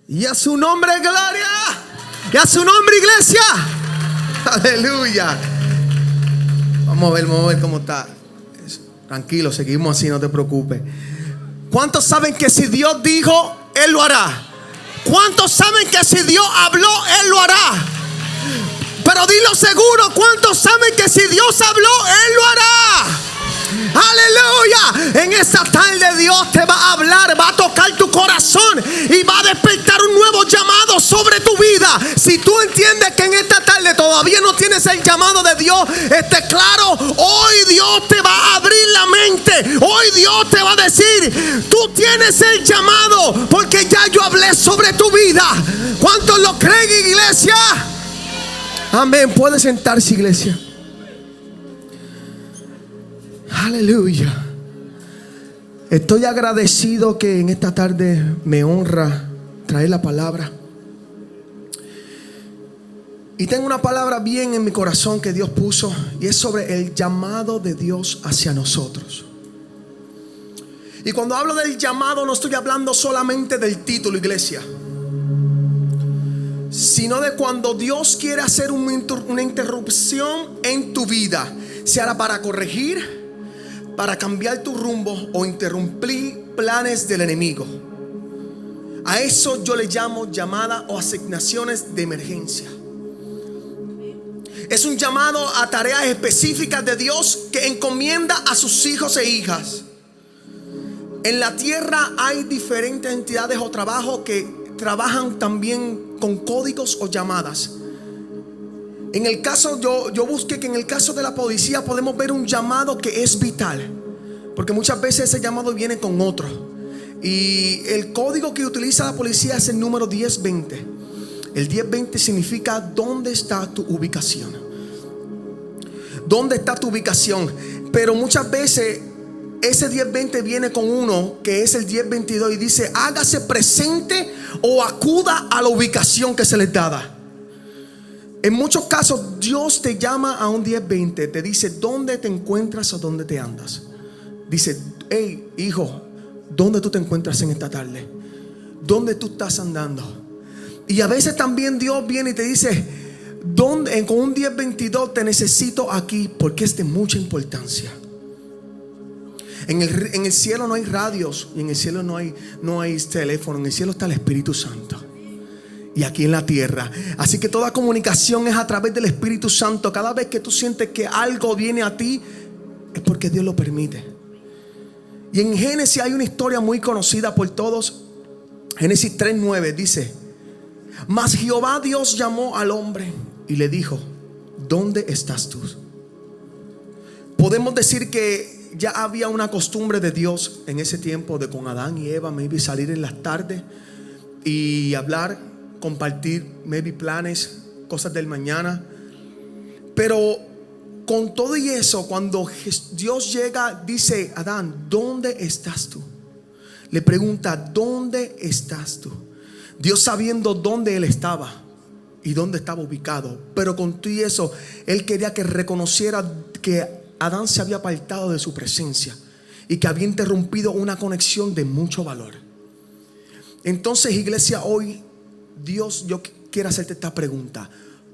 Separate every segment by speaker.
Speaker 1: Y a su nombre, gloria. Y a su nombre, iglesia. Aleluya. Vamos a ver cómo está. Tranquilo, seguimos así, no te preocupes. ¿Cuántos saben que si Dios dijo, Él lo hará? ¿Cuántos saben que si Dios habló, Él lo hará? Pero dilo seguro, ¿cuántos saben que si Dios habló, Él lo hará? Aleluya. En esta tarde Dios te va a hablar, va a tocar tu corazón y va a despertar un nuevo llamado sobre tu vida. Si tú entiendes que en esta tarde todavía no tienes el llamado de Dios, esté claro, hoy Dios te va a abrir la mente. Hoy Dios te va a decir, tú tienes el llamado porque ya yo hablé sobre tu vida. ¿Cuántos lo creen, iglesia? Amén. Puede sentarse, iglesia. Aleluya. Estoy agradecido que en esta tarde me honra traer la palabra. Y tengo una palabra bien en mi corazón que Dios puso, y es sobre el llamado de Dios hacia nosotros. Y cuando hablo del llamado, no estoy hablando solamente del título, iglesia, sino de cuando Dios quiere hacer una interrupción en tu vida, sea para corregir, para cambiar tu rumbo o interrumpir planes del enemigo. A eso yo le llamo llamada o asignaciones de emergencia. Es un llamado a tareas específicas de Dios que encomienda a sus hijos e hijas. En la tierra hay diferentes entidades o trabajos que trabajan también con códigos o llamadas. En el caso, yo busqué que en el caso de la policía podemos ver un llamado que es vital, porque muchas veces ese llamado viene con otro. Y el código que utiliza la policía es el número 1020. El 1020 significa ¿dónde está tu ubicación? ¿Dónde está tu ubicación? Pero muchas veces ese 1020 viene con uno que es el 1022 y dice hágase presente o acuda a la ubicación que se les dada. En muchos casos Dios te llama a un 1020, te dice dónde te encuentras o dónde te andas. Dice, hey hijo, ¿dónde tú te encuentras en esta tarde? ¿Dónde tú estás andando? Y a veces también Dios viene y te dice, ¿dónde? Con un 1022 te necesito aquí porque es de mucha importancia. En el cielo no hay radios, y en el cielo no hay teléfono. En el cielo está el Espíritu Santo, y aquí en la tierra. Así que toda comunicación es a través del Espíritu Santo. Cada vez que tú sientes que algo viene a ti, es porque Dios lo permite. Y en Génesis hay una historia muy conocida por todos. Génesis 3:9 dice: mas Jehová Dios llamó al hombre y le dijo, ¿dónde estás tú? Podemos decir que ya había una costumbre de Dios en ese tiempo de con Adán y Eva maybe salir en las tardes y hablar, compartir maybe planes, cosas del mañana. Pero con todo y eso, cuando Dios llega, dice: Adán, ¿dónde estás tú? Le pregunta, ¿dónde estás tú? Dios sabiendo dónde él estaba y dónde estaba ubicado, pero con todo y eso él quería que reconociera que Adán se había apartado de su presencia y que había interrumpido una conexión de mucho valor. Entonces, iglesia, hoy Dios, yo quiero hacerte esta pregunta: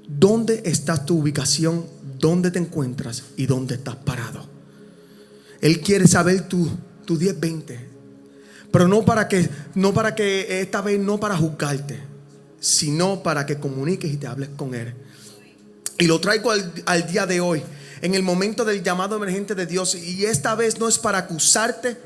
Speaker 1: ¿dónde está tu ubicación? ¿Dónde te encuentras? ¿Y dónde estás parado? Él quiere saber tu 1020. Pero no para que esta vez no para juzgarte, sino para que comuniques y te hables con Él. Y lo traigo al día de hoy, en el momento del llamado emergente de Dios. Y esta vez no es para acusarte,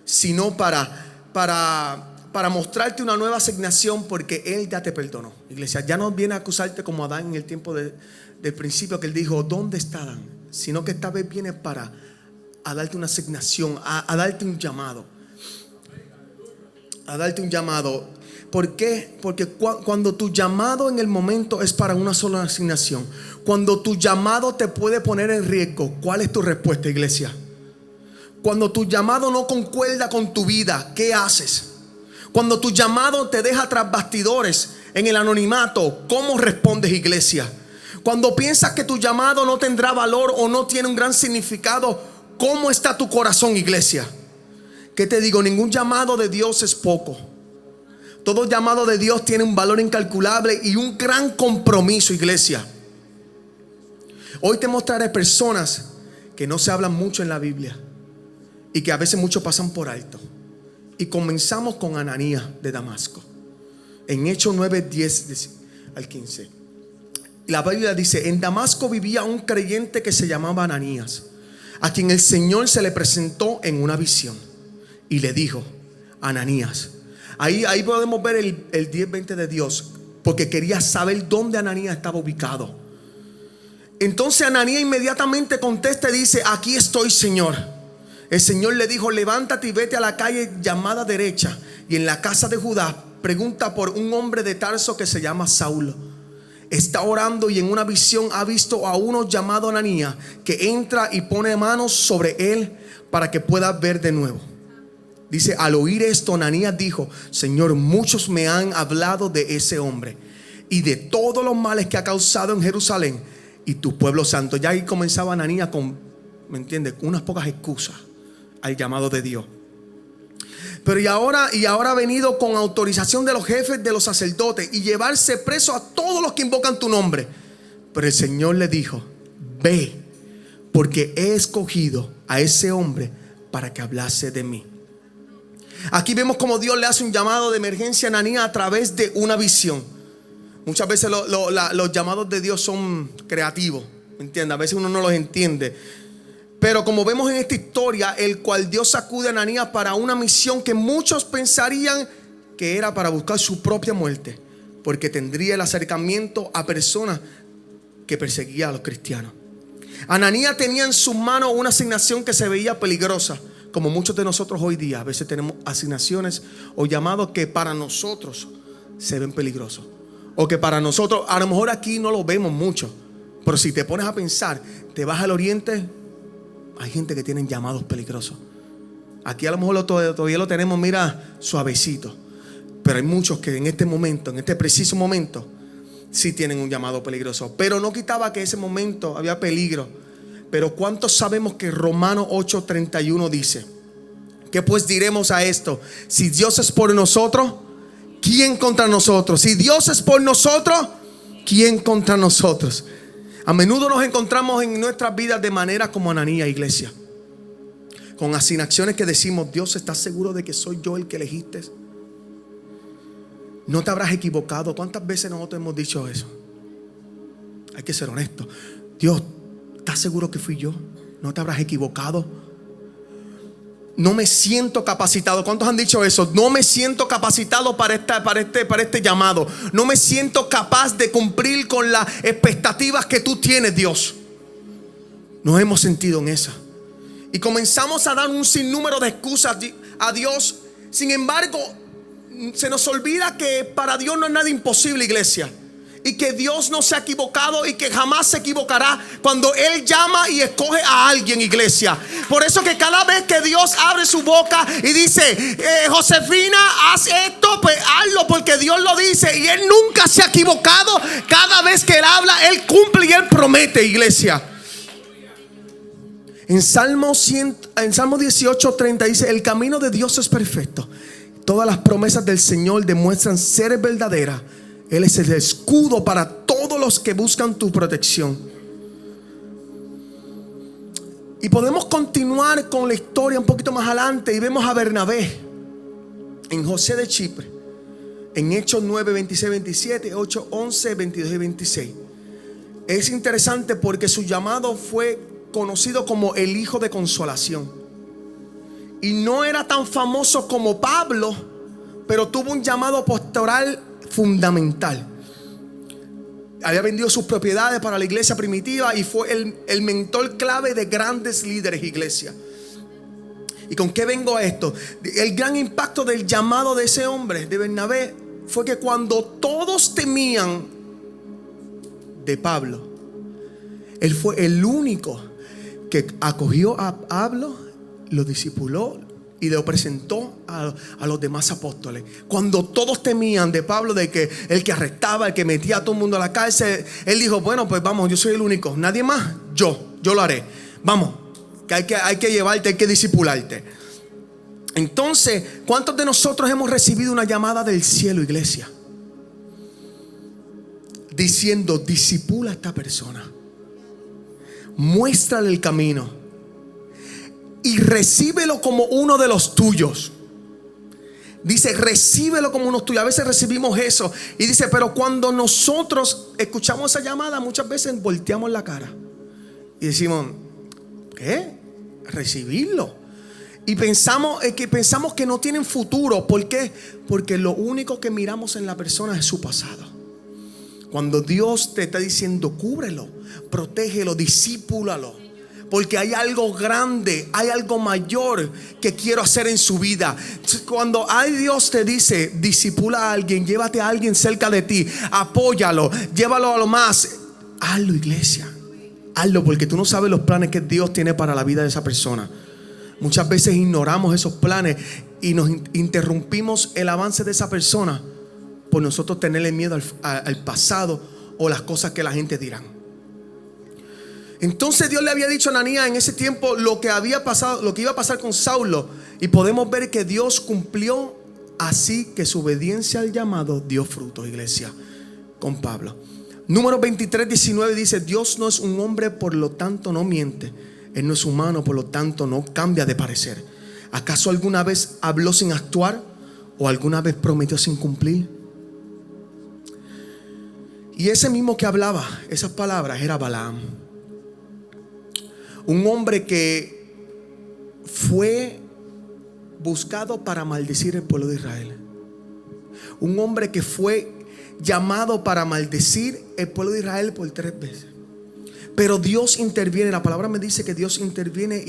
Speaker 1: sino para mostrarte una nueva asignación, porque Él ya te perdonó. Iglesia, ya no viene a acusarte como Adán en el tiempo del principio, que Él dijo, ¿dónde está Adán? Sino que esta vez viene a darte una asignación, a darte un llamado. A darte un llamado. ¿Por qué? Porque cuando tu llamado en el momento es para una sola asignación, cuando tu llamado te puede poner en riesgo, ¿cuál es tu respuesta, iglesia? Cuando tu llamado no concuerda con tu vida, ¿qué haces? Cuando tu llamado te deja tras bastidores en el anonimato, ¿cómo respondes, iglesia? Cuando piensas que tu llamado no tendrá valor o no tiene un gran significado, ¿cómo está tu corazón, iglesia? ¿Qué te digo? Ningún llamado de Dios es poco. Todo llamado de Dios tiene un valor incalculable y un gran compromiso, iglesia. Hoy te mostraré personas que no se hablan mucho en la Biblia y que a veces muchos pasan por alto. Y comenzamos con Ananías de Damasco. En Hechos 9, 10 al 15. La Biblia dice: en Damasco vivía un creyente que se llamaba Ananías, a quien el Señor se le presentó en una visión y le dijo: Ananías. Ahí podemos ver el 10-20 de Dios, porque quería saber dónde Ananías estaba ubicado. Entonces Ananías inmediatamente contesta y dice: aquí estoy, Señor. El Señor le dijo: levántate y vete a la calle llamada derecha, y en la casa de Judá pregunta por un hombre de Tarso que se llama Saulo. Está orando y en una visión ha visto a uno llamado Ananías, que entra y pone manos sobre él para que pueda ver de nuevo. Dice: al oír esto, Ananías dijo: Señor, muchos me han hablado de ese hombre y de todos los males que ha causado en Jerusalén y tu pueblo santo. Ya ahí comenzaba Ananías con, ¿me entiendes?, unas pocas excusas al llamado de Dios. Pero y ahora ha venido con autorización de los jefes de los sacerdotes y llevarse preso a todos los que invocan tu nombre. Pero el Señor le dijo: ve, porque he escogido a ese hombre para que hablase de mí. Aquí vemos como Dios le hace un llamado de emergencia a Ananías a través de una visión. Muchas veces los llamados de Dios son creativos, ¿me entiendes? A veces uno no los entiende. Pero como vemos en esta historia, el cual Dios sacude a Ananías para una misión que muchos pensarían que era para buscar su propia muerte, porque tendría el acercamiento a personas que perseguían a los cristianos. Ananías tenía en sus manos una asignación que se veía peligrosa, como muchos de nosotros hoy día. A veces tenemos asignaciones o llamados que para nosotros se ven peligrosos, o que para nosotros, a lo mejor aquí no lo vemos mucho, pero si te pones a pensar, te vas al oriente, hay gente que tiene llamados peligrosos. Aquí a lo mejor todavía lo tenemos, mira, suavecito. Pero hay muchos que en este momento, en este preciso momento, sí tienen un llamado peligroso. Pero no quitaba que ese momento había peligro. Pero ¿cuántos sabemos que Romanos 8:31 dice? ¿Qué pues diremos a esto? Si Dios es por nosotros, ¿quién contra nosotros? Si Dios es por nosotros, ¿quién contra nosotros? A menudo nos encontramos en nuestras vidas de manera como Ananías, iglesia, con asignaciones que decimos: Dios, ¿estás seguro de que soy yo el que elegiste? No te habrás equivocado. ¿Cuántas veces nosotros hemos dicho eso? Hay que ser honesto. Dios, ¿estás seguro que fui yo? ¿No te habrás equivocado? No me siento capacitado. ¿Cuántos han dicho eso? No me siento capacitado para este llamado. No me siento capaz de cumplir con las expectativas que tú tienes, Dios. Nos hemos sentido en esa. Y comenzamos a dar un sinnúmero de excusas a Dios. Sin embargo, se nos olvida que para Dios no es nada imposible, iglesia. Y que Dios no se ha equivocado y que jamás se equivocará cuando Él llama y escoge a alguien, iglesia. Por eso que cada vez que Dios abre su boca y dice: Josefina, haz esto, pues hazlo, porque Dios lo dice. Y Él nunca se ha equivocado. Cada vez que Él habla, Él cumple y Él promete, iglesia. En Salmo 18:30 dice: el camino de Dios es perfecto. Todas las promesas del Señor demuestran ser verdaderas. Él es el escudo para todos los que buscan tu protección. Y podemos continuar con la historia un poquito más adelante y vemos a Bernabé en José de Chipre, en Hechos 9, 26, 27, 8, 11, 22 y 26. Es interesante porque su llamado fue conocido como el hijo de consolación. Y no era tan famoso como Pablo, pero tuvo un llamado pastoral fundamental. Había vendido sus propiedades para la iglesia primitiva y fue el mentor clave de grandes líderes, iglesia. ¿Y con qué vengo a esto? El gran impacto del llamado de ese hombre, de Bernabé, fue que cuando todos temían de Pablo, él fue el único que acogió a Pablo, lo discipuló y lo presentó a los demás apóstoles. Cuando todos temían de Pablo, de que el que arrestaba, el que metía a todo el mundo a la cárcel, él dijo: bueno, pues vamos, yo soy el único, nadie más, yo lo haré. Vamos, que hay que llevarte, hay que discipularte. Entonces, ¿cuántos de nosotros hemos recibido una llamada del cielo, iglesia? Diciendo: disipula a esta persona, muéstrale el camino y recíbelo como uno de los tuyos. Dice: recíbelo como uno tuyo. A veces recibimos eso y dice, pero cuando nosotros escuchamos esa llamada, muchas veces volteamos la cara y decimos: ¿qué? Recibirlo. Y pensamos que no tienen futuro. ¿Por qué? Porque lo único que miramos en la persona es su pasado. Cuando Dios te está diciendo: cúbrelo, protégelo, discípulalo, porque hay algo grande, hay algo mayor que quiero hacer en su vida. Cuando Dios te dice: discipula a alguien, llévate a alguien cerca de ti, apóyalo, llévalo a lo más. Hazlo, iglesia, hazlo, porque tú no sabes los planes que Dios tiene para la vida de esa persona. Muchas veces ignoramos esos planes y nos interrumpimos el avance de esa persona por nosotros tenerle miedo al pasado o las cosas que la gente dirán. Entonces Dios le había dicho a Ananías en ese tiempo lo que había pasado, lo que iba a pasar con Saulo, y podemos ver que Dios cumplió, así que su obediencia al llamado dio fruto, iglesia, con Pablo. Números 23:19 dice: Dios no es un hombre, por lo tanto no miente. Él no es humano, por lo tanto no cambia de parecer. ¿Acaso alguna vez habló sin actuar? ¿O alguna vez prometió sin cumplir? Y ese mismo que hablaba esas palabras era Balaam, un hombre que fue buscado para maldecir el pueblo de Israel. Un hombre que fue llamado para maldecir el pueblo de Israel por 3 veces. Pero Dios interviene. La palabra me dice que Dios interviene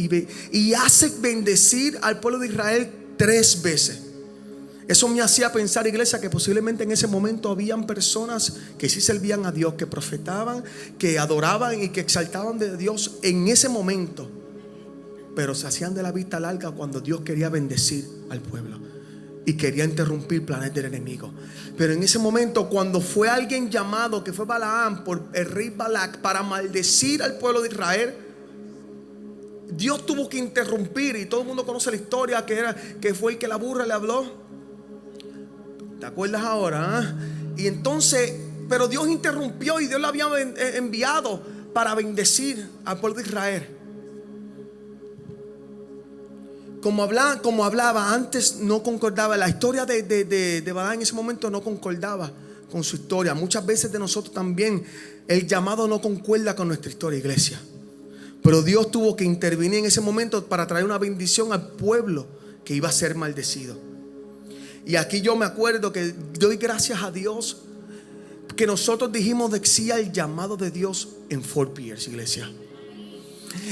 Speaker 1: y hace bendecir al pueblo de Israel 3 veces. Eso me hacía pensar, iglesia, que posiblemente en ese momento habían personas que sí servían a Dios, que profetaban, que adoraban y que exaltaban de Dios en ese momento, pero se hacían de la vista larga cuando Dios quería bendecir al pueblo y quería interrumpir planes del enemigo. Pero en ese momento, cuando fue alguien llamado, que fue Balaam por el rey Balac, para maldecir al pueblo de Israel, Dios tuvo que interrumpir. Y todo el mundo conoce la historia, que fue el que la burra le habló. ¿Te acuerdas ahora? Y entonces, pero Dios interrumpió, y Dios lo había enviado para bendecir al pueblo de Israel. Como hablaba antes, no concordaba. La historia de Balaam en ese momento no concordaba con su historia. Muchas veces de nosotros también el llamado no concuerda con nuestra historia, iglesia. Pero Dios tuvo que intervenir en ese momento para traer una bendición al pueblo que iba a ser maldecido. Y aquí yo me acuerdo que doy gracias a Dios que nosotros dijimos de sí al llamado de Dios en Fort Pierce, iglesia.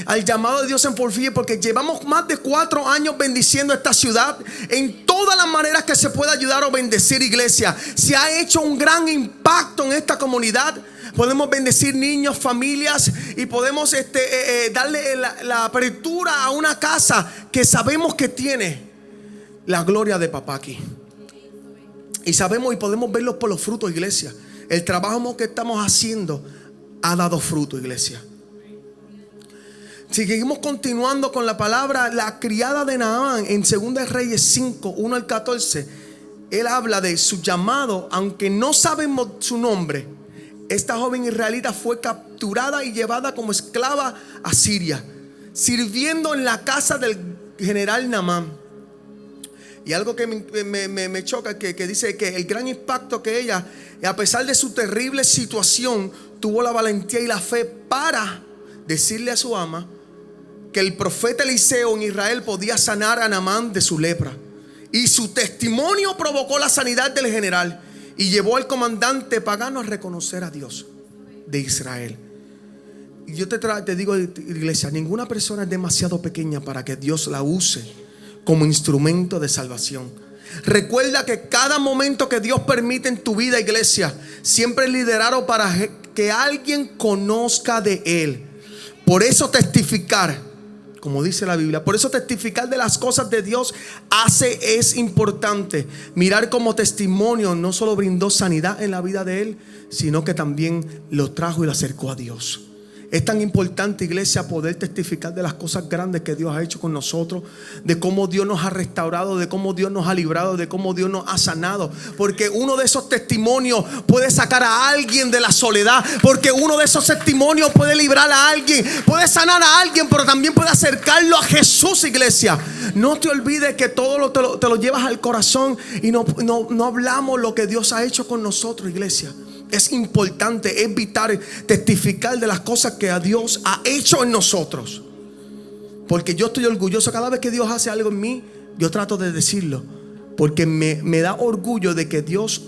Speaker 1: Al llamado de Dios en Fort Pierce, porque llevamos más de 4 años bendiciendo esta ciudad en todas las maneras que se pueda ayudar o bendecir, iglesia. Se ha hecho un gran impacto en esta comunidad. Podemos bendecir niños, familias, y podemos darle la apertura a una casa que sabemos que tiene la gloria de papá aquí. Y sabemos y podemos verlos por los frutos, iglesia. El trabajo que estamos haciendo ha dado fruto, iglesia. Seguimos continuando con la palabra. La criada de Naamán en 2 Reyes 5, 1 al 14, él habla de su llamado. Aunque no sabemos su nombre, esta joven israelita fue capturada y llevada como esclava a Siria, sirviendo en la casa del general Naamán. Y algo que me choca, que dice que el gran impacto que ella, a pesar de su terrible situación, tuvo la valentía y la fe para decirle a su ama que el profeta Eliseo en Israel podía sanar a Naamán de su lepra. Y su testimonio provocó la sanidad del general y llevó al comandante pagano a reconocer a Dios de Israel. Y yo te digo, iglesia, ninguna persona es demasiado pequeña para que Dios la use como instrumento de salvación. Recuerda que cada momento que Dios permite en tu vida, iglesia, siempre es liderado para que alguien conozca de Él. Por eso testificar, como dice la Biblia, por eso testificar de las cosas de Dios es importante. Mirar como testimonio no solo brindó sanidad en la vida de él, sino que también lo trajo y lo acercó a Dios. Es tan importante, iglesia, poder testificar de las cosas grandes que Dios ha hecho con nosotros, de cómo Dios nos ha restaurado, de cómo Dios nos ha librado, de cómo Dios nos ha sanado. Porque uno de esos testimonios puede sacar a alguien de la soledad, porque uno de esos testimonios puede librar a alguien, puede sanar a alguien, pero también puede acercarlo a Jesús, iglesia. No te olvides que todo te lo llevas al corazón y no hablamos lo que Dios ha hecho con nosotros, iglesia. Es importante, es vital testificar de las cosas que Dios ha hecho en nosotros. Porque yo estoy orgulloso cada vez que Dios hace algo en mí. Yo trato de decirlo, porque me da orgullo de que Dios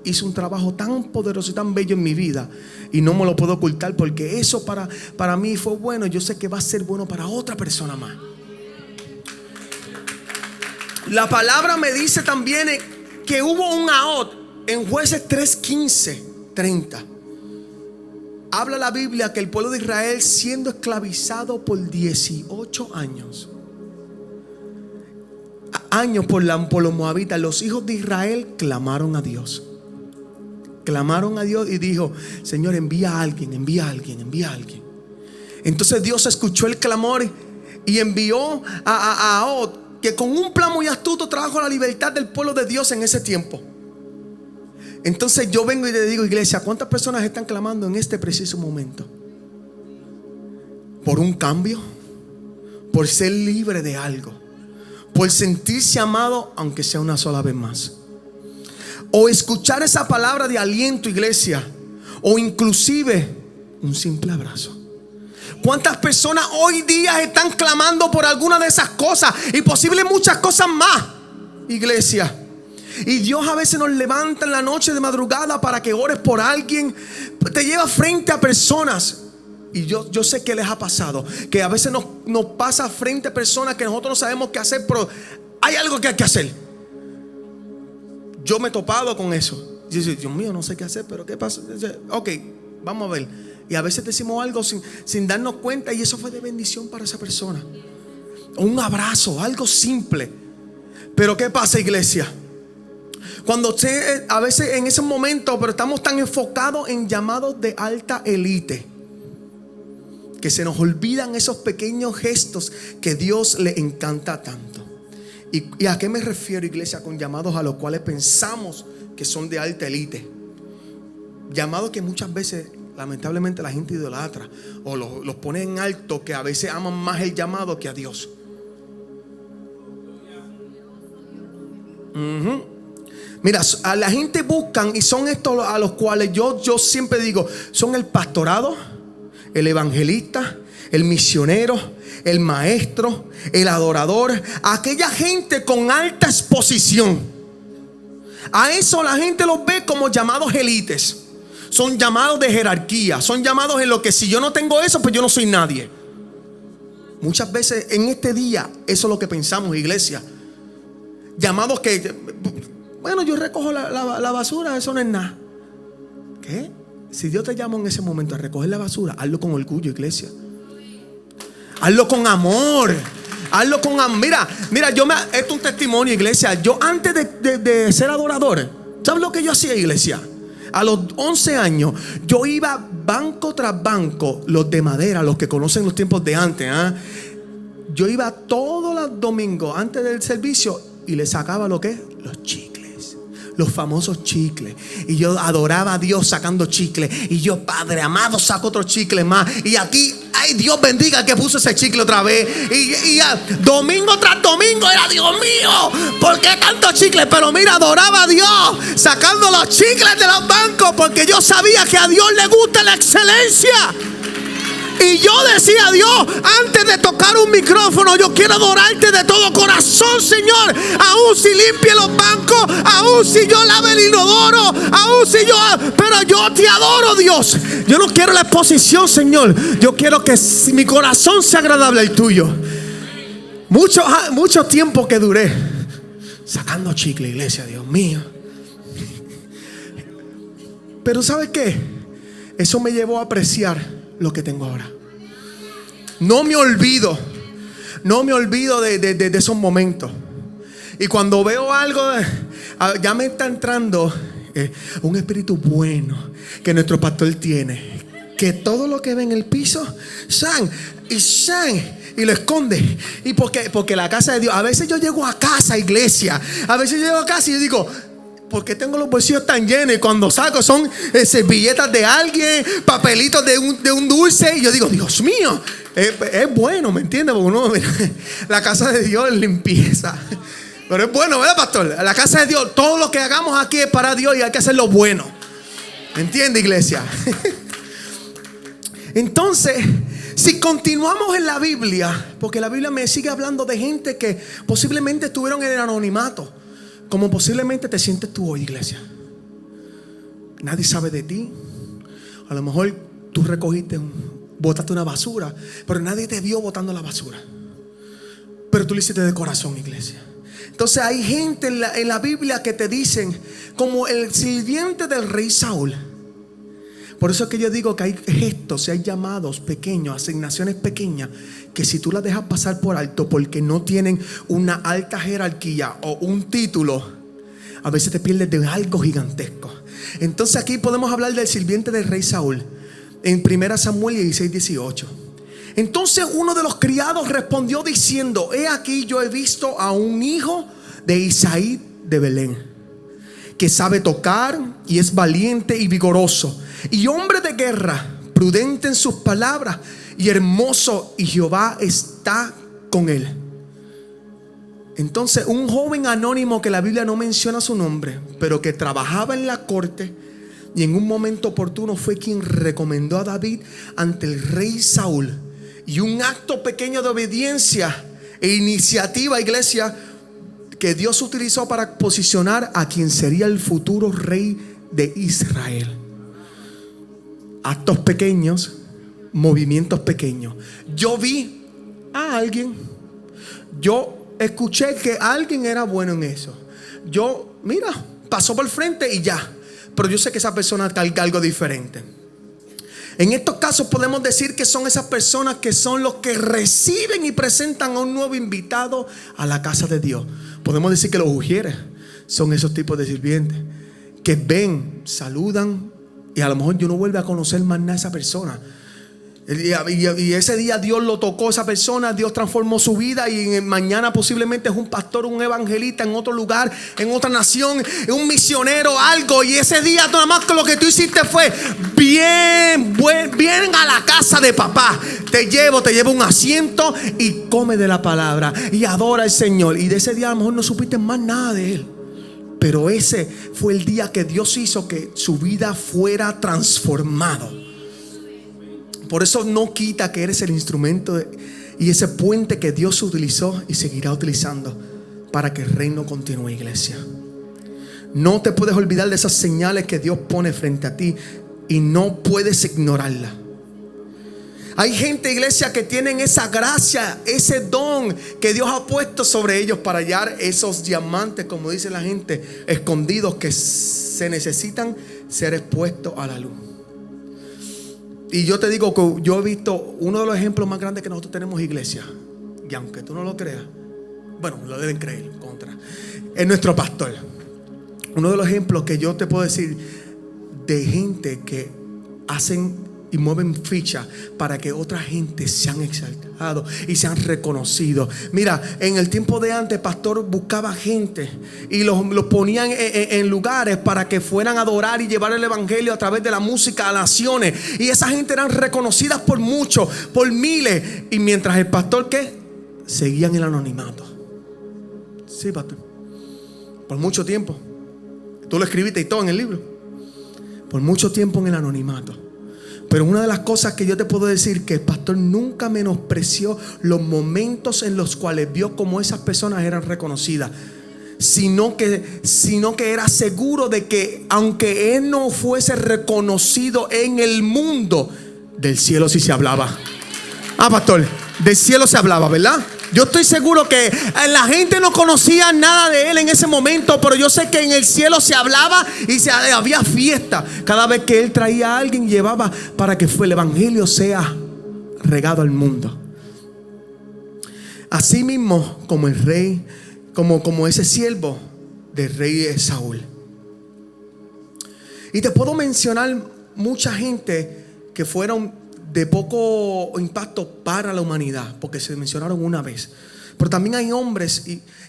Speaker 1: hizo un trabajo tan poderoso y tan bello en mi vida, y no me lo puedo ocultar, porque eso para mí fue bueno. Yo sé que va a ser bueno para otra persona más. La palabra me dice también que hubo un Ahod en Jueces 3:15-30. Habla la Biblia que el pueblo de Israel, siendo esclavizado por 18 años por los moabitas, los hijos de Israel clamaron a Dios. Clamaron a Dios y dijo: Señor, envía a alguien. Entonces Dios escuchó el clamor y envió a Ahod, que con un plan muy astuto trajo la libertad del pueblo de Dios en ese tiempo. Entonces yo vengo y le digo, iglesia, ¿cuántas personas están clamando en este preciso momento? Por un cambio, por ser libre de algo, por sentirse amado, aunque sea una sola vez más, o escuchar esa palabra de aliento, iglesia, o inclusive un simple abrazo. ¿Cuántas personas hoy día están clamando por alguna de esas cosas y posible muchas cosas más, iglesia? Y Dios a veces nos levanta en la noche de madrugada para que ores por alguien. Te lleva frente a personas. Y yo sé que les ha pasado, que a veces nos pasa frente a personas que nosotros no sabemos qué hacer, pero hay algo que hay que hacer. Yo me he topado con eso. Y yo digo, Dios mío, no sé qué hacer, pero ¿qué pasa? Ok, vamos a ver. Y a veces decimos algo sin darnos cuenta, y eso fue de bendición para esa persona. Un abrazo, algo simple. Pero ¿qué pasa, iglesia? Cuando usted, a veces en ese momento, pero estamos tan enfocados en llamados de alta élite, que se nos olvidan esos pequeños gestos que Dios le encanta tanto. ¿Y a qué me refiero, iglesia, con llamados a los cuales pensamos que son de alta élite? Llamados que muchas veces, lamentablemente, la gente idolatra o los pone en alto, que a veces aman más el llamado que a Dios. Mira, a la gente buscan, y son estos a los cuales yo siempre digo, son el pastorado, el evangelista, el misionero, el maestro, el adorador, aquella gente con alta exposición. A eso la gente los ve como llamados élites. Son llamados de jerarquía, son llamados en lo que si yo no tengo eso, pues yo no soy nadie. Muchas veces en este día eso es lo que pensamos, iglesia. Llamados que, bueno, yo recojo la basura, eso no es nada. ¿Qué? Si Dios te llama en ese momento a recoger la basura, hazlo con orgullo, iglesia. Hazlo con amor. Hazlo con amor. Mira, esto es un testimonio, iglesia. Yo antes de ser adorador, ¿sabes lo que yo hacía, iglesia? A los 11 años, yo iba banco tras banco, los de madera, los que conocen los tiempos de antes, yo iba todos los domingos antes del servicio y le sacaba lo que es los chicles, los famosos chicles. Y yo adoraba a Dios sacando chicles. Y yo, Padre amado, saco otro chicle más. Y aquí, ay, Dios bendiga el que puso ese chicle otra vez. Y domingo tras domingo era, Dios mío, ¿por qué tanto chicle? Pero mira, adoraba a Dios sacando los chicles de los bancos, porque yo sabía que a Dios le gusta la excelencia. Y yo decía a Dios, antes de tocar un micrófono, yo quiero adorarte de todo corazón, Señor. Aún si limpie los bancos, aún si yo lave el inodoro, aún si pero yo te adoro, Dios. Yo no quiero la exposición, Señor. Yo quiero que mi corazón sea agradable al tuyo. Mucho tiempo que duré sacando chicle, iglesia, Dios mío. Pero ¿sabes qué? Eso me llevó a apreciar lo que tengo ahora. No me olvido de esos momentos. Y cuando veo algo, ya me está entrando un espíritu bueno que nuestro pastor tiene, que todo lo que ve en el piso, y lo esconde. Y porque la casa de Dios, a veces yo llego a casa, iglesia, a veces yo llego a casa y yo digo, ¿por qué tengo los bolsillos tan llenos? Y cuando saco son servilletas de alguien, papelitos de un dulce. Y yo digo, Dios mío, es bueno, ¿me entiendes? Porque uno, la casa de Dios es limpieza. Pero es bueno, ¿verdad, pastor? La casa de Dios, todo lo que hagamos aquí es para Dios y hay que hacerlo bueno. ¿Me entiende, iglesia? Entonces, si continuamos en la Biblia, porque la Biblia me sigue hablando de gente que posiblemente estuvieron en el anonimato, como posiblemente te sientes tú hoy, iglesia. Nadie sabe de ti. A lo mejor tú botaste una basura, pero nadie te vio botando la basura. Pero tú lo hiciste de corazón, iglesia. Entonces hay gente en la Biblia que te dicen, como el sirviente del rey Saúl. Por eso es que yo digo que hay gestos y hay llamados pequeños, asignaciones pequeñas, que si tú las dejas pasar por alto porque no tienen una alta jerarquía o un título, a veces te pierdes de algo gigantesco. Entonces aquí podemos hablar del sirviente del rey Saúl en 1 Samuel 16:18. Entonces uno de los criados respondió diciendo: he aquí, yo he visto a un hijo de Isaí de Belén, que sabe tocar y es valiente y vigoroso, y hombre de guerra, prudente en sus palabras y hermoso, y Jehová está con él. Entonces un joven anónimo que la Biblia no menciona su nombre, pero que trabajaba en la corte y en un momento oportuno fue quien recomendó a David ante el rey Saúl. Y un acto pequeño de obediencia e iniciativa, iglesia, que Dios utilizó para posicionar a quien sería el futuro rey de Israel. Actos pequeños, movimientos pequeños. Yo vi a alguien, yo escuché que alguien era bueno en eso. Pasó por el frente y ya. Pero yo sé que esa persona carga algo diferente. En estos casos podemos decir que son esas personas que son los que reciben y presentan a un nuevo invitado a la casa de Dios. Podemos decir que los ujieres son esos tipos de sirvientes que ven, saludan y a lo mejor yo no vuelve a conocer más nada a esa persona. Y ese día Dios lo tocó a esa persona, Dios transformó su vida, y mañana posiblemente es un pastor, un evangelista en otro lugar, en otra nación, un misionero, algo. Y ese día nada más que lo que tú hiciste fue bien a la casa de papá. Te llevo un asiento y come de la palabra y adora al Señor. Y de ese día a lo mejor no supiste más nada de él, pero ese fue el día que Dios hizo que su vida fuera transformado. Por eso no quita que eres el instrumento y ese puente que Dios utilizó y seguirá utilizando para que el reino continúe, iglesia. No te puedes olvidar de esas señales que Dios pone frente a ti y no puedes ignorarlas. Hay gente, iglesia, que tienen esa gracia, ese don que Dios ha puesto sobre ellos para hallar esos diamantes, como dice la gente, escondidos, que se necesitan ser expuestos a la luz. Y yo te digo que yo he visto uno de los ejemplos más grandes que nosotros tenemos, iglesia, y aunque tú no lo creas, bueno, lo deben creer, es nuestro pastor. Uno de los ejemplos que yo te puedo decir de gente que hacen y mueven fichas para que otra gente sean exaltados y sean reconocidos. Mira, en el tiempo de antes, pastor buscaba gente y los ponían en lugares para que fueran a adorar y llevar el evangelio a través de la música a naciones. Y esa gente eran reconocidas por muchos, por miles. Y mientras el pastor, ¿qué? Seguían el anonimato. Sí, pastor. Por mucho tiempo. Tú lo escribiste y todo en el libro. Por mucho tiempo en el anonimato. Pero una de las cosas que yo te puedo decir, que el pastor nunca menospreció los momentos en los cuales vio cómo esas personas eran reconocidas, sino que era seguro de que aunque él no fuese reconocido en el mundo, del cielo sí se hablaba. Pastor, del cielo se hablaba, ¿verdad? Yo estoy seguro que la gente no conocía nada de él en ese momento, pero yo sé que en el cielo se hablaba y había fiesta. Cada vez que él traía a alguien, llevaba para que el evangelio sea regado al mundo. Así mismo como el rey, como ese siervo del rey Saúl. Y te puedo mencionar mucha gente que fueron de poco impacto para la humanidad, porque se mencionaron una vez. Pero también hay hombres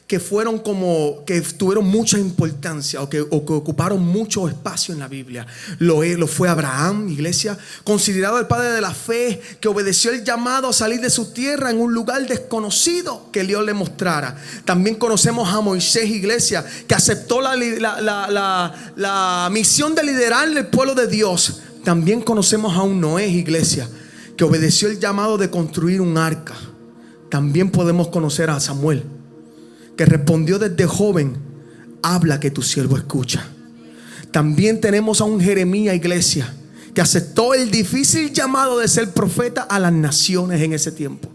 Speaker 1: que fueron como que tuvieron mucha importancia o que ocuparon mucho espacio en la Biblia. Lo fue Abraham, iglesia, considerado el padre de la fe, que obedeció el llamado a salir de su tierra en un lugar desconocido que Dios le mostrara. También conocemos a Moisés, iglesia, que aceptó la misión de liderar el pueblo de Dios. También conocemos a un Noé, iglesia, que obedeció el llamado de construir un arca. También podemos conocer a Samuel, que respondió desde joven: habla que tu siervo escucha. También tenemos a un Jeremías, iglesia, que aceptó el difícil llamado de ser profeta a las naciones en ese tiempo.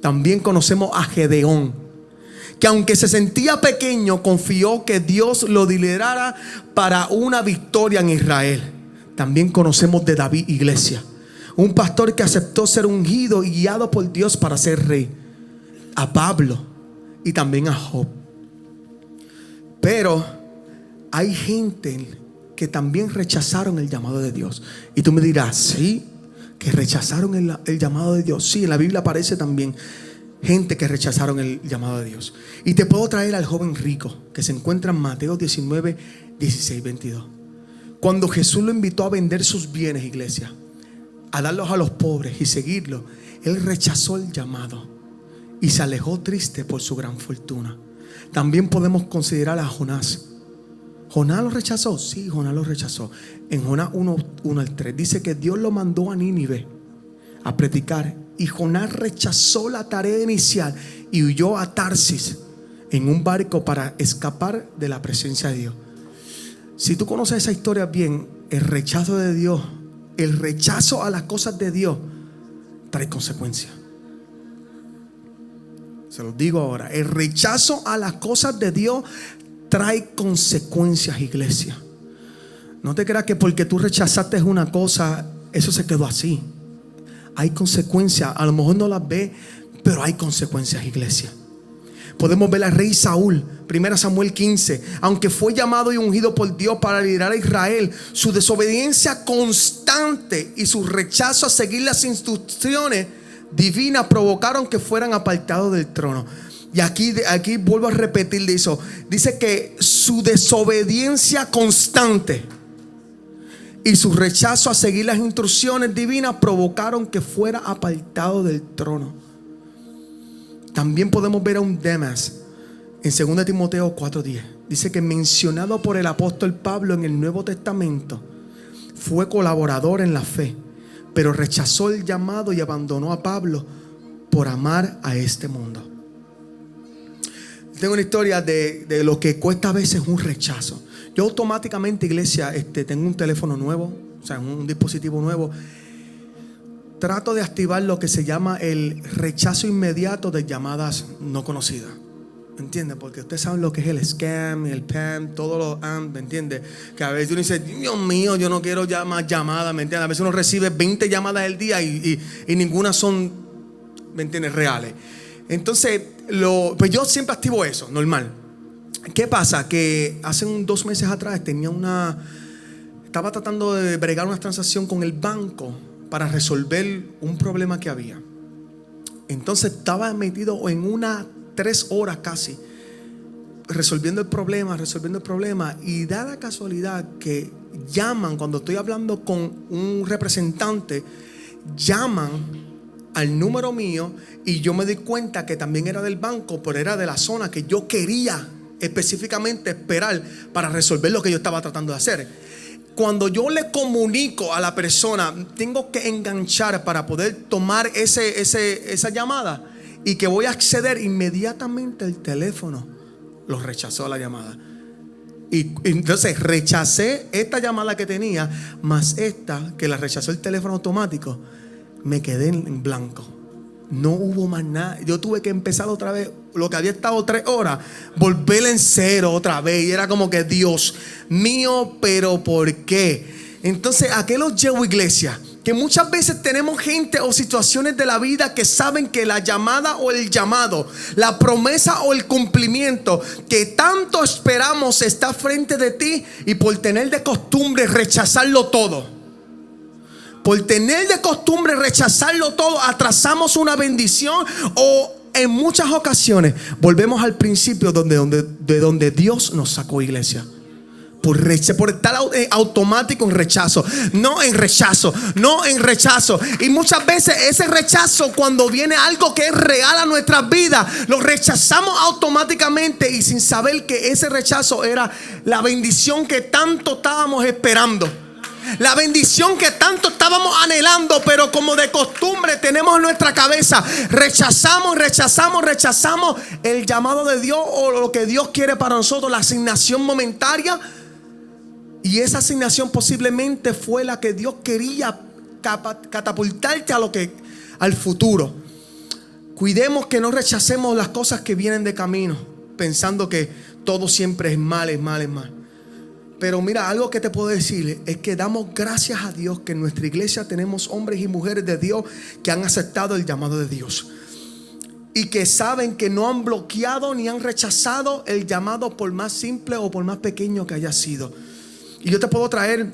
Speaker 1: También conocemos a Gedeón, que aunque se sentía pequeño, confió que Dios lo liderara para una victoria en Israel. También conocemos de David, iglesia, un pastor que aceptó ser ungido y guiado por Dios para ser rey. A Pablo y también a Job. Pero hay gente que también rechazaron el llamado de Dios. Y tú me dirás, sí, que rechazaron el llamado de Dios. Sí, en la Biblia aparece también gente que rechazaron el llamado de Dios. Y te puedo traer al joven rico, que se encuentra en Mateo 19, 16, 22. Cuando Jesús lo invitó a vender sus bienes, iglesia, a darlos a los pobres y seguirlo, él rechazó el llamado y se alejó triste por su gran fortuna. También podemos considerar a Jonás. ¿Jonás lo rechazó? Sí, Jonás lo rechazó. En Jonás 1 al 3 dice que Dios lo mandó a Nínive a predicar, y Jonás rechazó la tarea inicial y huyó a Tarsis en un barco para escapar de la presencia de Dios. Si tú conoces esa historia bien, el rechazo de Dios, el rechazo a las cosas de Dios trae consecuencias. Se los digo ahora, el rechazo a las cosas de Dios trae consecuencias, iglesia. No te creas que porque tú rechazaste una cosa, eso se quedó así. Hay consecuencias, a lo mejor no las ves, pero hay consecuencias, iglesia. Podemos ver al rey Saúl, 1 Samuel 15. Aunque fue llamado y ungido por Dios para liderar a Israel, su desobediencia constante y su rechazo a seguir las instrucciones divinas provocaron que fueran apartados del trono. Y aquí vuelvo a repetir eso. Dice que su desobediencia constante y su rechazo a seguir las instrucciones divinas provocaron que fuera apartado del trono. También podemos ver a un Demas en 2 Timoteo 4:10. Dice que, mencionado por el apóstol Pablo en el Nuevo Testamento, fue colaborador en la fe, pero rechazó el llamado y abandonó a Pablo por amar a este mundo. Tengo una historia de lo que cuesta a veces un rechazo. Yo automáticamente, iglesia, tengo un teléfono nuevo, o sea, un dispositivo nuevo. Trato de activar lo que se llama el rechazo inmediato de llamadas no conocidas. ¿Me entiende? Porque ustedes saben lo que es el scam, el spam, todos los ¿me entiende? Que a veces uno dice, Dios mío, yo no quiero más llamadas, ¿me entiende? A veces uno recibe 20 llamadas al día y ninguna son, ¿me entiendes?, reales. Entonces, pues yo siempre activo eso, normal. ¿Qué pasa? Que hace 2 meses atrás estaba tratando de bregar una transacción con el banco para resolver un problema que había. Entonces estaba metido en 3 horas casi resolviendo el problema, y da la casualidad que llaman, cuando estoy hablando con un representante, llaman al número mío y yo me di cuenta que también era del banco, pero era de la zona que yo quería específicamente esperar para resolver lo que yo estaba tratando de hacer. Cuando yo le comunico a la persona, tengo que enganchar para poder tomar esa llamada, y que voy a acceder, inmediatamente el teléfono lo rechazó la llamada. Y entonces rechacé esta llamada que tenía, más esta que la rechazó el teléfono automático. Me quedé en blanco. No hubo más nada. Yo tuve que empezar otra vez. Lo que había estado 3 horas, volver en cero otra vez. Y era como que, Dios mío, pero ¿por qué? Entonces, ¿a qué los llevo, iglesia? Que muchas veces tenemos gente o situaciones de la vida que saben que la llamada o el llamado, la promesa o el cumplimiento que tanto esperamos está frente de ti, y por tener de costumbre rechazarlo todo, por tener de costumbre rechazarlo todo, atrasamos una bendición, o en muchas ocasiones volvemos al principio de donde Dios nos sacó, iglesia. Por estar automático en rechazo. No en rechazo. No en rechazo. Y muchas veces ese rechazo, cuando viene algo que es real a nuestras vidas, lo rechazamos automáticamente y sin saber que ese rechazo era la bendición que tanto estábamos esperando, la bendición que tanto estábamos anhelando. Pero como de costumbre tenemos en nuestra cabeza, rechazamos el llamado de Dios, o lo que Dios quiere para nosotros, la asignación momentaria. Y esa asignación posiblemente fue la que Dios quería catapultarte al futuro. Cuidemos que no rechacemos las cosas que vienen de camino, pensando que todo siempre es mal. Pero mira, algo que te puedo decir es que damos gracias a Dios que en nuestra iglesia tenemos hombres y mujeres de Dios que han aceptado el llamado de Dios, y que saben que no han bloqueado ni han rechazado el llamado, por más simple o por más pequeño que haya sido. Y yo te puedo traer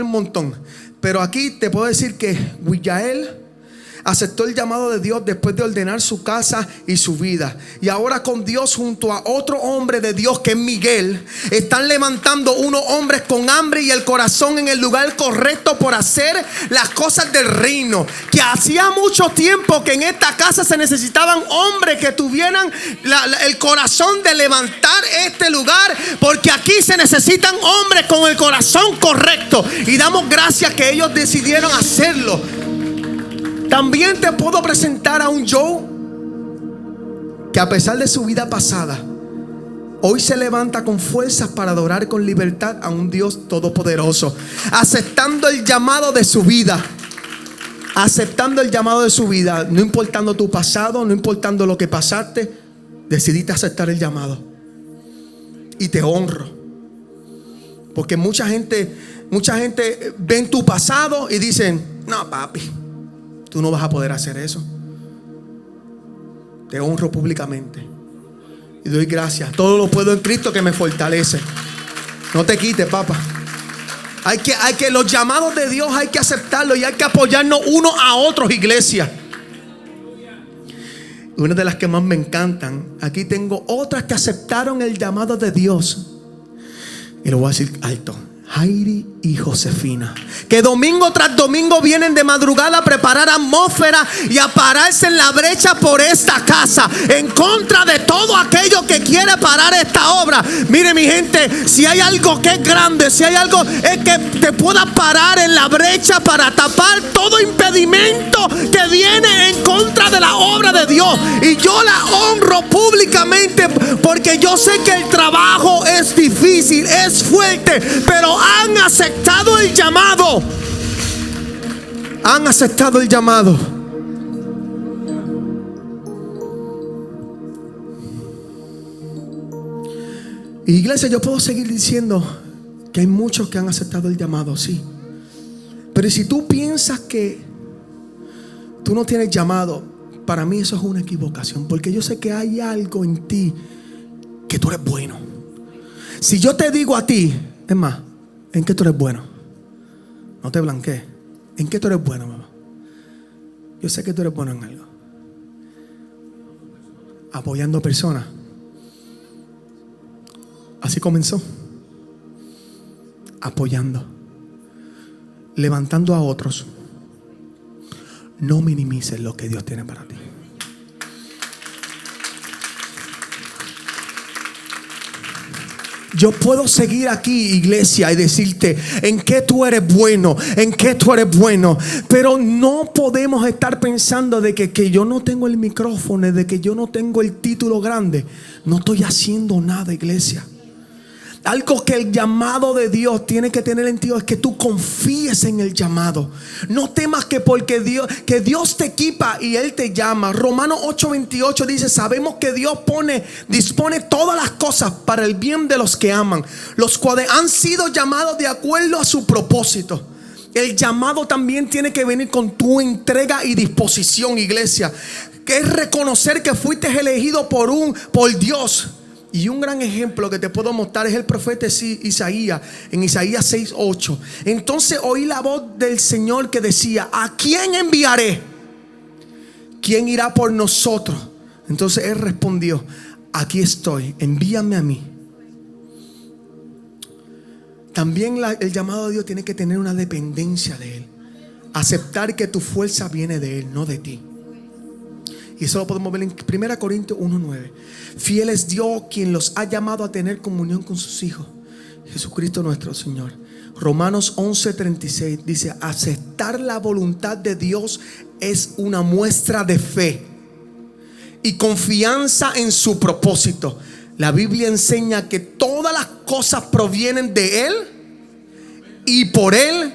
Speaker 1: un montón, pero aquí te puedo decir que Willael aceptó el llamado de Dios después de ordenar su casa y su vida. Y ahora con Dios, junto a otro hombre de Dios que es Miguel, están levantando unos hombres con hambre y el corazón en el lugar correcto por hacer las cosas del reino. Que hacía mucho tiempo que en esta casa se necesitaban hombres que tuvieran el corazón de levantar este lugar, porque aquí se necesitan hombres con el corazón correcto. Y damos gracias que ellos decidieron hacerlo. También te puedo presentar a un Joe que, a pesar de su vida pasada, hoy se levanta con fuerzas para adorar con libertad a un Dios todopoderoso, aceptando el llamado de su vida. Aceptando el llamado de su vida, no importando tu pasado, no importando lo que pasaste, decidiste aceptar el llamado. Y te honro, porque mucha gente ven tu pasado y dicen: no, papi, tú no vas a poder hacer eso. Te honro públicamente y doy gracias. Todo lo puedo en Cristo que me fortalece. No te quites, papá. Hay que los llamados de Dios hay que aceptarlos y hay que apoyarnos unos a otros, iglesia. Una de las que más me encantan, aquí tengo otras que aceptaron el llamado de Dios. Y lo voy a decir alto: Jairi y Josefina, que domingo tras domingo vienen de madrugada a preparar atmósfera y a pararse en la brecha por esta casa, en contra de todo aquello que quiere parar esta obra. Mire, mi gente, si hay algo que es grande, si hay algo, es que te pueda parar en la brecha para tapar todo impedimento que viene en contra de la obra de Dios. Y yo la honro públicamente, porque yo sé que el trabajo es difícil, es fuerte, pero han aceptado el llamado. Han aceptado el llamado. Iglesia, yo puedo seguir diciendo que hay muchos que han aceptado el llamado, sí. Pero si tú piensas que tú no tienes llamado, para mí eso es una equivocación, porque yo sé que hay algo en ti que tú eres bueno. Si yo te digo a ti, es más, ¿en qué tú eres bueno? No te blanquees. ¿En qué tú eres bueno, mamá? Yo sé que tú eres bueno en algo. Apoyando personas. Así comenzó. Apoyando. Levantando a otros. No minimices lo que Dios tiene para ti. Yo puedo seguir aquí, iglesia, y decirte en qué tú eres bueno, en qué tú eres bueno. Pero no podemos estar pensando de que yo no tengo el micrófono, de que yo no tengo el título grande. No estoy haciendo nada, iglesia. Algo que el llamado de Dios tiene que tener en ti es que tú confíes en el llamado. No temas que porque Dios te equipa y Él te llama. Romanos 8:28 dice: sabemos que Dios dispone todas las cosas para el bien de los que aman, los cuales han sido llamados de acuerdo a su propósito. El llamado también tiene que venir con tu entrega y disposición, iglesia, que es reconocer que fuiste elegido por Dios. Y un gran ejemplo que te puedo mostrar es el profeta Isaías, en Isaías 6:8. Entonces oí la voz del Señor que decía: ¿a quién enviaré? ¿Quién irá por nosotros? Entonces Él respondió: aquí estoy, envíame a mí. También el llamado de Dios tiene que tener una dependencia de Él. Aceptar que tu fuerza viene de Él, no de ti. Y eso lo podemos ver en 1 Corintios 1:9. Fiel es Dios quien los ha llamado a tener comunión con sus hijos, Jesucristo nuestro Señor. Romanos 11:36 dice: aceptar la voluntad de Dios es una muestra de fe y confianza en su propósito. La Biblia enseña que todas las cosas provienen de Él y por Él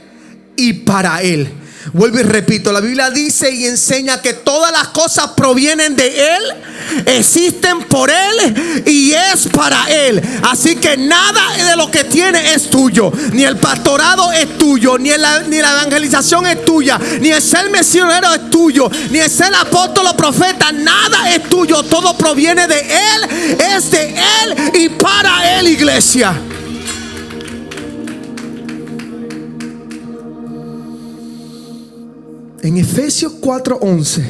Speaker 1: y para Él. Vuelvo y repito, la Biblia dice y enseña que todas las cosas provienen de Él, existen por Él y es para Él. Así que nada de lo que tiene es tuyo. Ni el pastorado es tuyo, ni la evangelización es tuya, ni el ser misionero es tuyo, ni el ser apóstol o profeta. Nada es tuyo, todo proviene de Él, es de Él y para Él, iglesia. En Efesios 4:11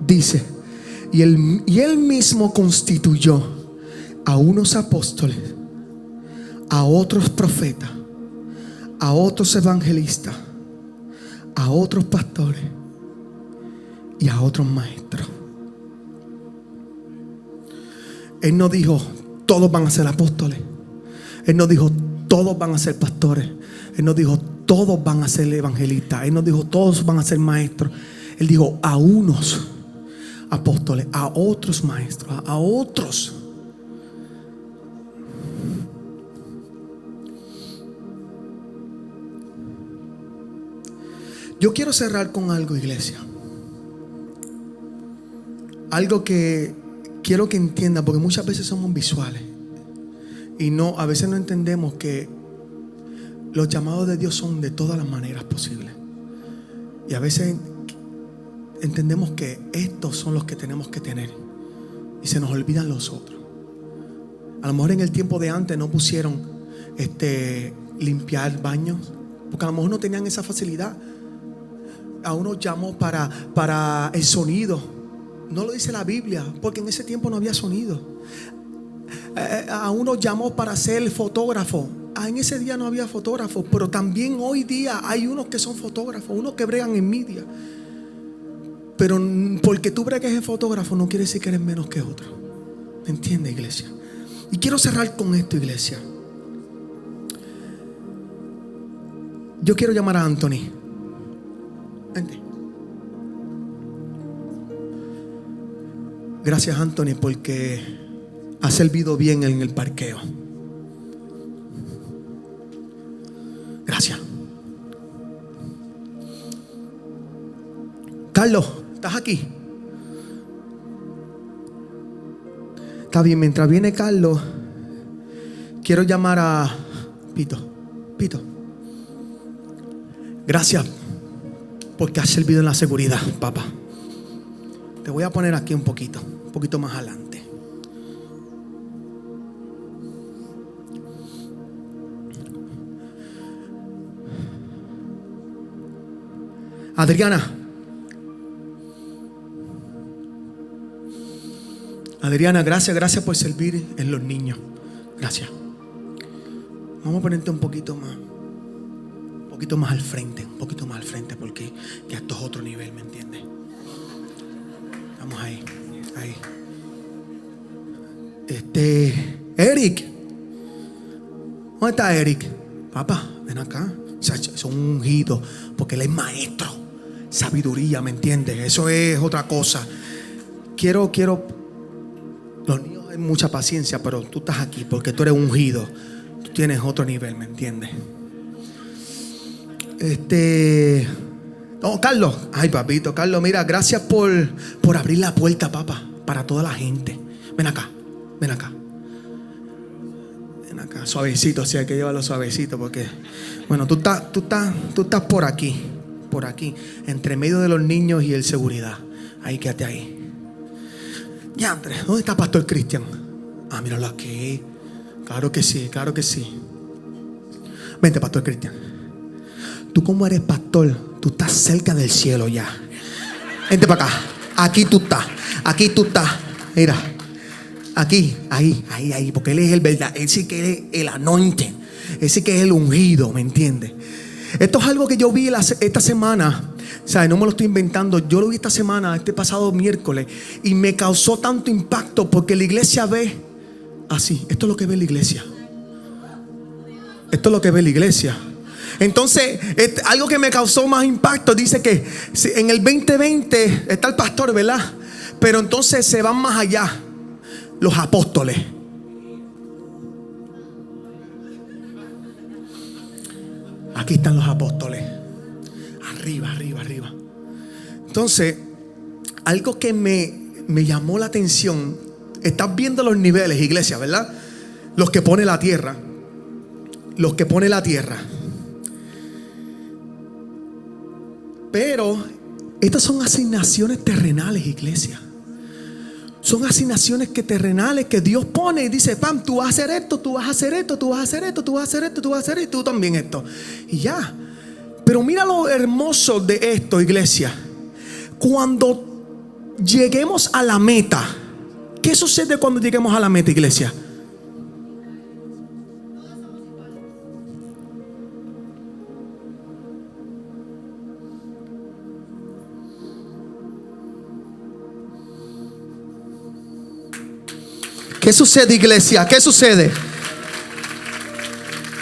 Speaker 1: dice: y él mismo constituyó a unos apóstoles, a otros profetas, a otros evangelistas, a otros pastores y a otros maestros. Él no dijo todos van a ser apóstoles. Él no dijo todos van a ser pastores. Él no dijo todos van a ser evangelistas. Él no dijo todos van a ser maestros. Él dijo a unos apóstoles, a otros maestros, a otros. Yo quiero cerrar con algo, iglesia. Algo que quiero que entiendan, porque muchas veces somos visuales y a veces no entendemos que los llamados de Dios son de todas las maneras posibles. Y a veces entendemos que estos son los que tenemos que tener y se nos olvidan los otros. A lo mejor en el tiempo de antes no pusieron limpiar baños, porque a lo mejor no tenían esa facilidad. A uno llamó para el sonido. No lo dice la Biblia, porque en ese tiempo no había sonido. A uno llamó para ser fotógrafo. En ese día no había fotógrafos, pero también hoy día hay unos que son fotógrafos, unos que bregan en media. Pero porque tú bregues en fotógrafo no quiere decir que eres menos que otro. ¿Me entiendes, iglesia? Y quiero cerrar con esto, iglesia. Yo quiero llamar a Anthony. Vente. Gracias, Anthony, porque has servido bien en el parqueo. Gracias. Carlos, ¿estás aquí? Está bien, mientras viene Carlos, quiero llamar a Pito. Gracias porque has servido en la seguridad, papá. Te voy a poner aquí un poquito más adelante. Adriana, gracias por servir en los niños. Gracias. Vamos a ponerte un poquito más al frente, porque ya esto es otro nivel, ¿me entiendes? Vamos ahí. Eric, ¿dónde está Eric? Papá, ven acá. Son ungidos porque él es maestro. Sabiduría, ¿me entiendes? Eso es otra cosa. Quiero. Los niños hay mucha paciencia, pero tú estás aquí porque tú eres ungido. Tú tienes otro nivel, ¿me entiendes? Carlos. Ay, papito, Carlos, mira, gracias por abrir la puerta, papá, para toda la gente. Ven acá. Suavecito, sí, hay que llevarlo suavecito porque, bueno, tú estás por aquí, entre medio de los niños y el seguridad. Ahí, quédate ahí. Ya, Andrés, ¿dónde está Pastor Cristian? Ah, míralo aquí. Claro que sí, claro que sí. Vente, pastor Cristian. Tú como eres pastor, tú estás cerca del cielo ya. Vente para acá. Aquí tú estás. Aquí tú estás. Mira. Aquí, ahí. Porque Él es el verdad. Él sí que es el anointed. Él sí que es el ungido, ¿me entiendes? Esto es algo que yo vi esta semana. O sea, no me lo estoy inventando. Yo lo vi esta semana, este pasado miércoles. Y me causó tanto impacto porque la iglesia ve así. Esto es lo que ve la iglesia. Esto es lo que ve la iglesia. Entonces, algo que me causó más impacto, dice que en el 2020 está el pastor, ¿verdad? Pero entonces se van más allá los apóstoles. Aquí están los apóstoles. Arriba. Entonces, algo que me llamó la atención. Estás viendo los niveles, iglesia, ¿verdad? Los que pone la tierra. Pero estas son asignaciones terrenales, iglesia. Son asignaciones terrenales que Dios pone y dice: Pam, tú vas a hacer esto, tú vas a hacer esto, tú vas a hacer esto, tú vas a hacer esto, tú vas a hacer esto, y tú también esto. Y ya. Pero mira lo hermoso de esto, iglesia. Cuando lleguemos a la meta, ¿qué sucede cuando lleguemos a la meta, iglesia? ¿Qué sucede, iglesia? ¿Qué sucede?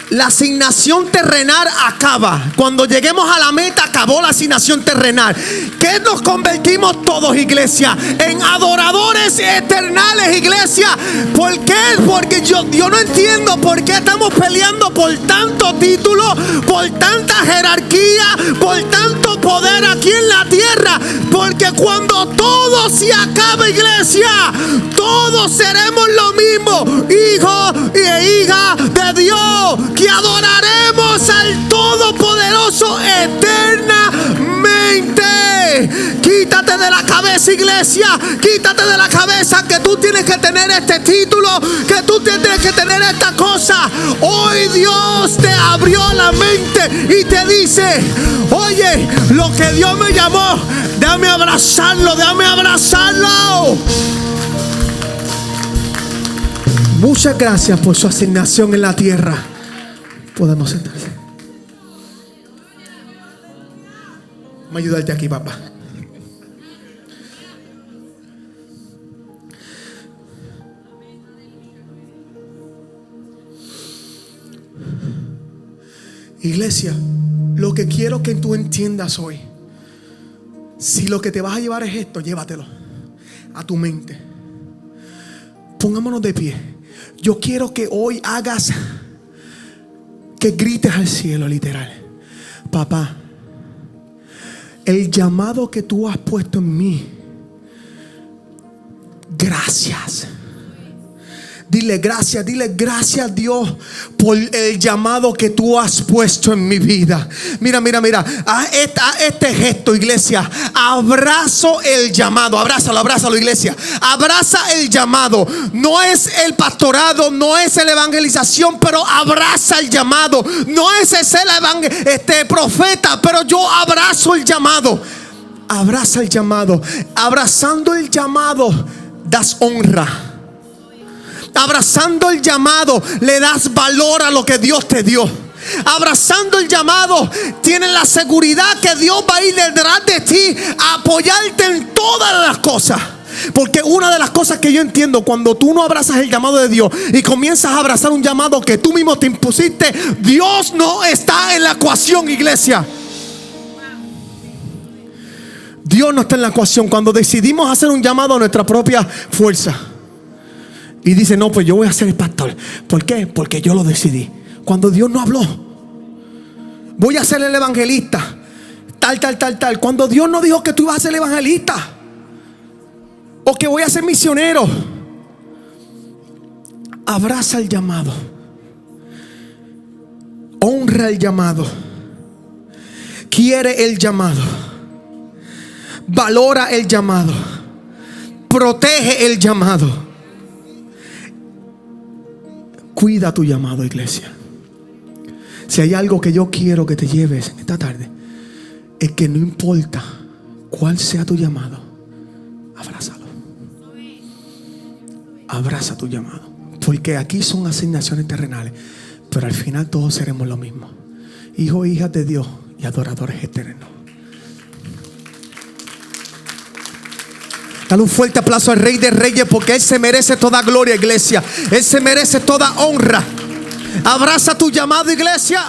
Speaker 1: La asignación terrenal acaba. Cuando lleguemos a la meta, acabó la asignación terrenal. ¿Qué nos convertimos todos, iglesia? En adoradores eternales, iglesia. ¿Por qué? Porque yo no entiendo por qué estamos peleando por tanto título, por tanta jerarquía, por tanto poder aquí en la tierra. Porque cuando todo se acabe, iglesia, todos seremos lo mismo, hijo e hija de Dios, que adoraremos al Todopoderoso eternamente. Quítate de la cabeza, iglesia. Quítate de la cabeza que tú tienes que tener este título, que tú tienes que tener esta cosa. Hoy Dios te abrió la mente y te dice: oye, lo que Dios me llamó, déjame abrazarlo, déjame abrazarlo. Muchas gracias por su asignación en la tierra. Podemos sentarse. Vamos a ayudarte aquí, papá. Iglesia, lo que quiero que tú entiendas hoy, si lo que te vas a llevar es esto, llévatelo a tu mente. Pongámonos de pie. Yo quiero que hoy hagas, que grites al cielo, literal: papá, el llamado que tú has puesto en mí, gracias. Dile gracias, Dios, por el llamado que tú has puesto en mi vida. Mira. Este gesto, iglesia. Abrazo el llamado. Abrázalo, iglesia. Abraza el llamado. No es el pastorado, no es la evangelización, pero abraza el llamado. No es el profeta, pero yo abrazo el llamado. Abraza el llamado. Abrazando el llamado, das honra. Abrazando el llamado, le das valor a lo que Dios te dio. Abrazando el llamado, tienes la seguridad que Dios va a ir detrás de ti a apoyarte en todas las cosas. Porque una de las cosas que yo entiendo, cuando tú no abrazas el llamado de Dios y comienzas a abrazar un llamado que tú mismo te impusiste, Dios no está en la ecuación, iglesia. Dios no está en la ecuación. Cuando decidimos hacer un llamado a nuestra propia fuerza y dice: no, pues yo voy a ser el pastor. ¿Por qué? Porque yo lo decidí. Cuando Dios no habló: voy a ser el evangelista, tal. Cuando Dios no dijo que tú ibas a ser el evangelista, o que voy a ser misionero. Abraza el llamado. Honra el llamado. Quiere el llamado. Valora el llamado. Protege el llamado. Cuida tu llamado, iglesia. Si hay algo que yo quiero que te lleves esta tarde, es que no importa cuál sea tu llamado, abrázalo. Abraza tu llamado. Porque aquí son asignaciones terrenales, pero al final todos seremos lo mismo: hijos e hijas de Dios y adoradores eternos. Dale un fuerte aplauso al Rey de Reyes, porque Él se merece toda gloria, iglesia. Él se merece toda honra. Abraza tu llamado, iglesia.